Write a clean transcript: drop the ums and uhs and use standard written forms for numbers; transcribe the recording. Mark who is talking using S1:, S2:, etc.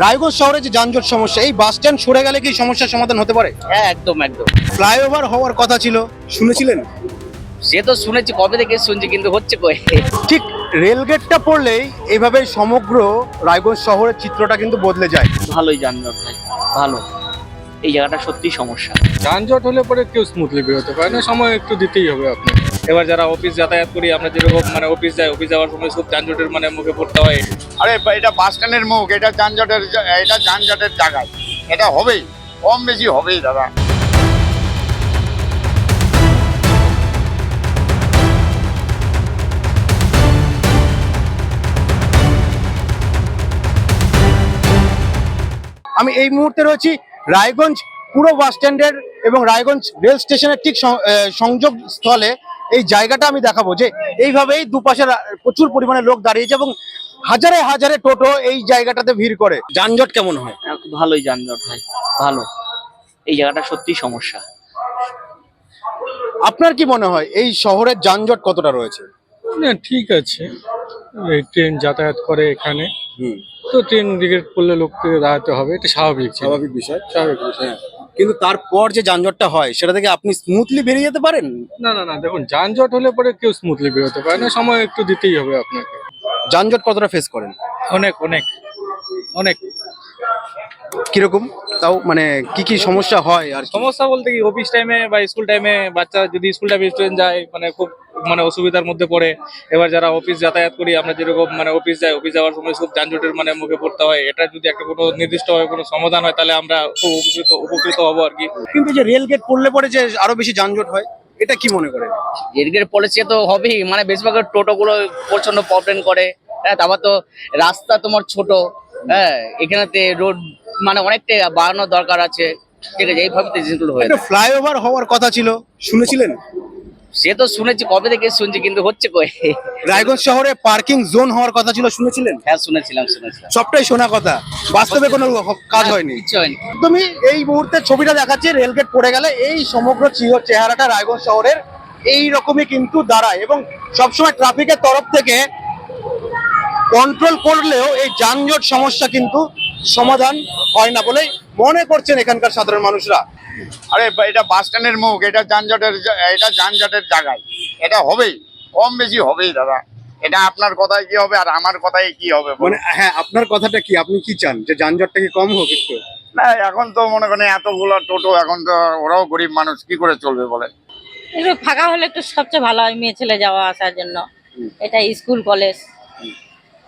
S1: রায়গঞ্জ শহরে যে যানজট সমস্যা, এই বাস স্ট্যান্ড সরে গেলে কি সমস্যার সমাধান হতে পারে?
S2: হ্যাঁ, একদম একদম।
S1: ফ্লাইওভার হওয়ার কথা ছিল, শুনেছিলেন?
S2: সে তো শুনেছি, কবে থেকে শুনছি, কিন্তু হচ্ছে কই?
S1: ঠিক রেলগেটটা পড়লেই এইভাবে সমগ্র রায়গঞ্জ শহরের চিত্রটা কিন্তু বদলে যায়।
S2: ভালোই যানজট ভাই, ভালো। এই জায়গাটা সত্যি সমস্যা।
S3: যানজট হলে পরে কেউ স্মুথলি বেরোতে পারে না, সময় একটু দিতেই হবে আপনাকে। এবার যারা অফিস যাতায়াত করি আমরা, যেরকম অফিস যাওয়ার সময় খুব যানজটের মুখে পড়তে হয়।
S4: আরে এটা বাস স্ট্যান্ডের মুখ, এটা যানজটের জায়গায়, এটা হবেই, কম বেশি হবেই দাদা।
S1: আমি এই মুহূর্তে রয়েছি রায়গঞ্জ পুরো বাস স্ট্যান্ডের এবং রায়গঞ্জ রেল স্টেশনের ঠিক সংযোগ স্থলে। এই জায়গাটা আমি দেখাবো যে এইভাবেই দুপাশে প্রচুর পরিমাণে লোক দাঁড়িয়েছে এবং হাজারে হাজারে টোটো এই জায়গাটাতে ভিড় করে। যানজট কেমন হয়?
S2: ভালোই যানজট ভাই, ভালো। এই জায়গাটা সত্যি সমস্যা।
S1: আপনার কি মনে হয় এই শহরের যানজট কতটা রয়েছে?
S3: না, ঠিক আছে, এই ট্রেন যাতায়াত করে এখানে, তো ট্রেন রিগেট করলে লোককে দাঁড়াতে হবে, এটা স্বাভাবিক
S1: বিষয়।
S3: স্বাভাবিক বিষয়।
S1: কিন্তু তারপর যে যানজটটা হয় সেটা থেকে আপনি স্মুথলি বেরিয়ে যেতে পারেন?
S3: না না না, দেখুন, যানজট হলে পরে কেউ স্মুথলি বেরোতে পারে না, সময় একটু দিতেই হবে আপনাকে।
S1: যানজট কতটা ফেস করেন?
S3: অনেক অনেক অনেক
S1: কিরকম? তাও মানে কি কি সমস্যা হয় আর কি?
S5: সমস্যা বলতে কি, অফিস টাইমে বা স্কুল টাইমে বাচ্চা যদি স্কুল টাইমে স্টুডেন্ট যায়, খুব অসুবিধার মধ্যে পড়ে। এবার যারা অফিস যাতায়াত করি আমরা, যেরকম অফিস যাওয়ার সময় খুব যানজটের মুখে পড়তে হয়। এটা যদি একটা কোনো নির্দিষ্টভাবে কোনো সমাধান হয়, তাহলে আমরা খুব উপকৃত হবো আর কি।
S1: কিন্তু যে রেল গেট পড়লে পরে যে আরো বেশি যানজট হয়, এটা কি মনে করেন?
S2: রেলগেট পলিসি তো হবেই, বেশিরভাগ টোটোগুলো প্রচন্ড প্রবলেম করে। হ্যাঁ, তারপর তো রাস্তা তোমার ছোট। হ্যাঁ, এখানেতে রোড অনেকটা বাড়ানোর দরকার আছে। ঠিক আছে, এইভাবে তো জিনিসগুলো হয়ে
S1: একটা ফ্লাইওভার হওয়ার কথা ছিল, শুনেছিলেন?
S2: সে তো শুনেছি, কবে থেকে শুনছি, কিন্তু হচ্ছে কই?
S1: রায়গঞ্জ শহরে পার্কিং জোন হওয়ার কথা ছিল, শুনেছিলেন?
S2: হ্যাঁ, শুনেছিলাম।
S1: সবটাই শোনা কথা, বাস্তবে কোনো কাজ হয়নি।
S2: কিচ্ছু হয়নি।
S1: তুমি এই মুহূর্তে ছবিটা দেখাচ্ছি, রেলগেট পড়ে গেলে এই সমগ্র চেহারাটা রায়গঞ্জ শহরের এই রকমই কিন্তু দাঁড়ায় এবং সবসময় ট্রাফিকের তরফ থেকে কন্ট্রোল করলেও এই যানজট সমস্যা কিন্তু সমাধান হয় না বলেই মনে করছেন এখানকার সাধারণ মানুষরা।
S4: আরে এটা বাস স্ট্যান্ডের মুখ, এটা যানজটের জায়গায়, এটা হবেই, কম বেশি হবেই দাদা। এটা আপনার কথায় কি হবে আর আমার কথায় কি হবে?
S1: মানে হ্যাঁ, আপনার কথাটা কি, আপনি কি চান যে যানজটটা কি কম হোক একটু?
S4: না, এখন তো মনে করেন এতগুলো টোটো, এখন তো ওরাও গরিব মানুষ, কি করে চলবে বলে?
S6: একটু ফাঁকা হলে একটু সবচেয়ে ভালো হয় মেয়ে ছেলে যাওয়া আসার জন্য। এটা স্কুল কলেজ